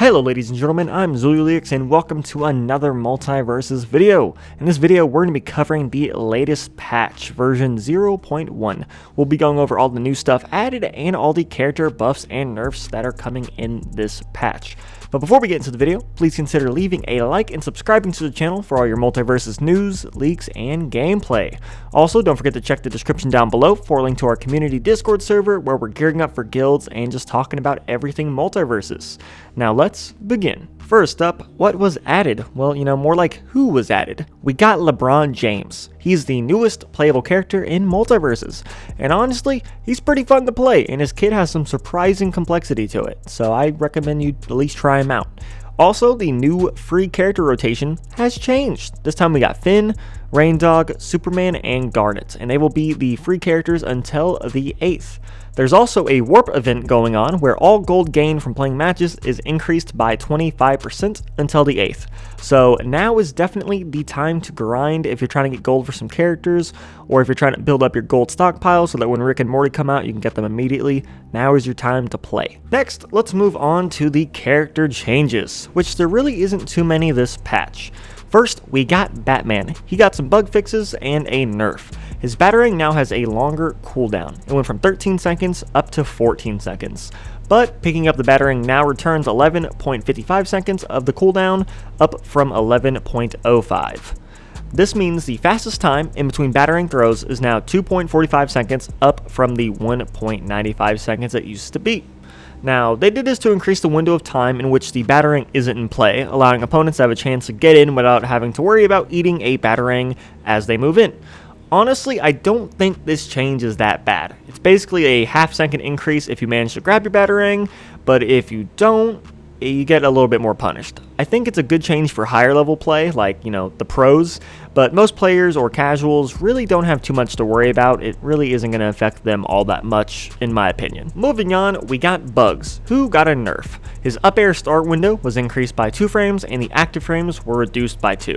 Hello ladies and gentlemen, I'm Zululix and welcome to another Multiversus video. In this video, we're going to be covering the latest patch, version 0.1. We'll be going over all the new stuff added and all the character buffs and nerfs that are coming in this patch. But before we get into the video, please consider leaving a like and subscribing to the channel for all your Multiversus news, leaks, and gameplay. Also, don't forget to check the description down below for a link to our community Discord server where we're gearing up for guilds and just talking about everything Multiversus. Now let's begin. First up, what was added? Well, more like who was added. We got LeBron James. He's the newest playable character in Multiversus, and honestly, he's pretty fun to play, and his kit has some surprising complexity to it, so I recommend you at least try him out. Also, the new free character rotation has changed. This time we got Finn, Raindog, Superman, and Garnet, and they will be the free characters until the 8th. There's also a warp event going on where all gold gained from playing matches is increased by 25% until the 8th. So now is definitely the time to grind if you're trying to get gold for some characters, or if you're trying to build up your gold stockpile so that when Rick and Morty come out you can get them immediately. Now is your time to play. Next, let's move on to the character changes, which there really isn't too many this patch. First, we got Batman. He got some bug fixes and a nerf. His battering now has a longer cooldown. It went from 13 seconds up to 14 seconds. But picking up the battering now returns 11.55 seconds of the cooldown, up from 11.05. This means the fastest time in between battering throws is now 2.45 seconds, up from the 1.95 seconds it used to be. Now, they did this to increase the window of time in which the battering isn't in play, allowing opponents to have a chance to get in without having to worry about eating a battering as they move in. Honestly, I don't think this change is that bad. It's basically a half-second increase if you manage to grab your battering, but if you don't, you get a little bit more punished. I think it's a good change for higher level play, like, the pros, but most players or casuals really don't have too much to worry about. It really isn't going to affect them all that much, in my opinion. Moving on, we got Bugs, who got a nerf. His up air start window was increased by 2 frames, and the active frames were reduced by 2.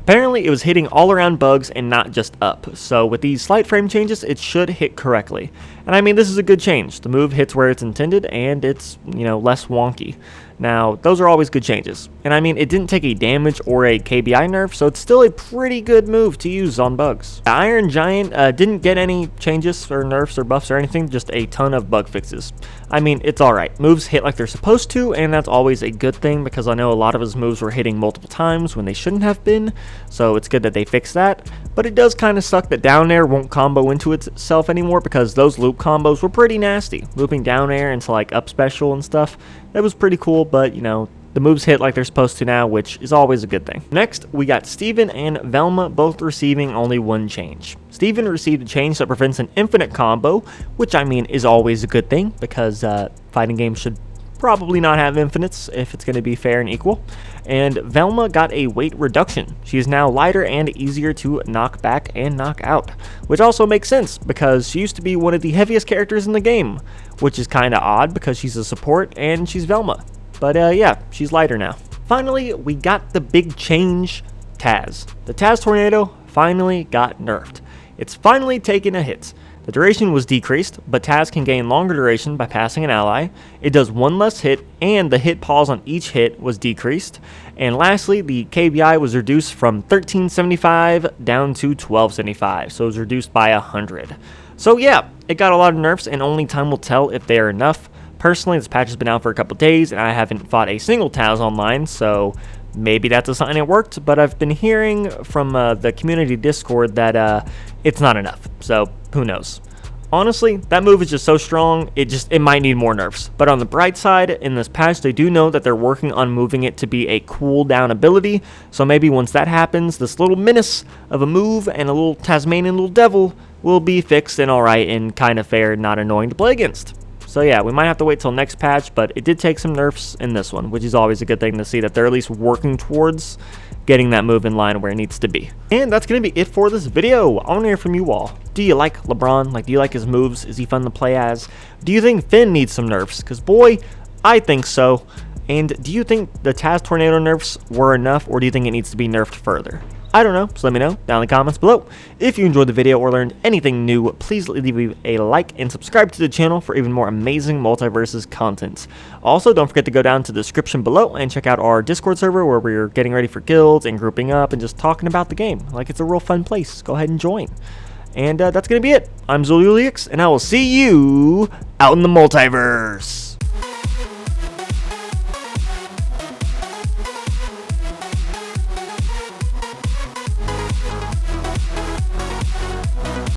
Apparently, it was hitting all around Bugs and not just up, so with these slight frame changes, it should hit correctly. And I mean, this is a good change. The move hits where it's intended, and it's, less wonky. Now, those are always good changes. And I mean, it didn't take a damage or a KBI nerf, so it's still a pretty good move to use on Bugs. The Iron Giant didn't get any changes or nerfs or buffs or anything, just a ton of bug fixes. I mean, it's alright. Moves hit like they're supposed to, and that's always a good thing because I know a lot of his moves were hitting multiple times when they shouldn't have been, so it's good that they fixed that. But it does kind of suck that down air won't combo into itself anymore because those loop combos were pretty nasty. Looping down air into like up special and stuff, that was pretty cool, but the moves hit like they're supposed to now, which is always a good thing. Next, we got Steven and Velma both receiving only one change. Steven received a change that prevents an infinite combo, which I mean is always a good thing because fighting games should probably not have infinites if it's going to be fair and equal. And Velma got a weight reduction. She is now lighter and easier to knock back and knock out, which also makes sense because she used to be one of the heaviest characters in the game, which is kind of odd because she's a support and she's Velma. But yeah, she's lighter now. Finally, we got the big change, TAZ. The TAZ Tornado finally got nerfed. It's finally taken a hit. The duration was decreased, but TAZ can gain longer duration by passing an ally. It does one less hit, and the hit pause on each hit was decreased. And lastly, the KBI was reduced from 1375 down to 1275, so it was reduced by 100. So yeah, it got a lot of nerfs, and only time will tell if they are enough. Personally, this patch has been out for a couple days, and I haven't fought a single TAZ online, so maybe that's a sign it worked, but I've been hearing from the community Discord that it's not enough, so who knows. Honestly, that move is just so strong, it might need more nerfs. But on the bright side, in this patch, they do know that they're working on moving it to be a cooldown ability, so maybe once that happens, this little menace of a move and a little Tasmanian little devil will be fixed and alright and kind of fair and not annoying to play against. So yeah, we might have to wait till next patch, but it did take some nerfs in this one, which is always a good thing to see that they're at least working towards getting that move in line where it needs to be. And that's going to be it for this video. I want to hear from you all. Do you like LeBron? Do you like his moves? Is he fun to play as? Do you think Finn needs some nerfs? Because boy, I think so. And do you think the TAZ Tornado nerfs were enough, or do you think it needs to be nerfed further? I don't know, so let me know down in the comments below. If you enjoyed the video or learned anything new, please leave a like and subscribe to the channel for even more amazing Multiversus content. Also, don't forget to go down to the description below and check out our Discord server where we're getting ready for guilds and grouping up and just talking about the game. Like, it's a real fun place. Go ahead and join. And that's going to be it. I'm Zululix, and I will see you out in the multiverse.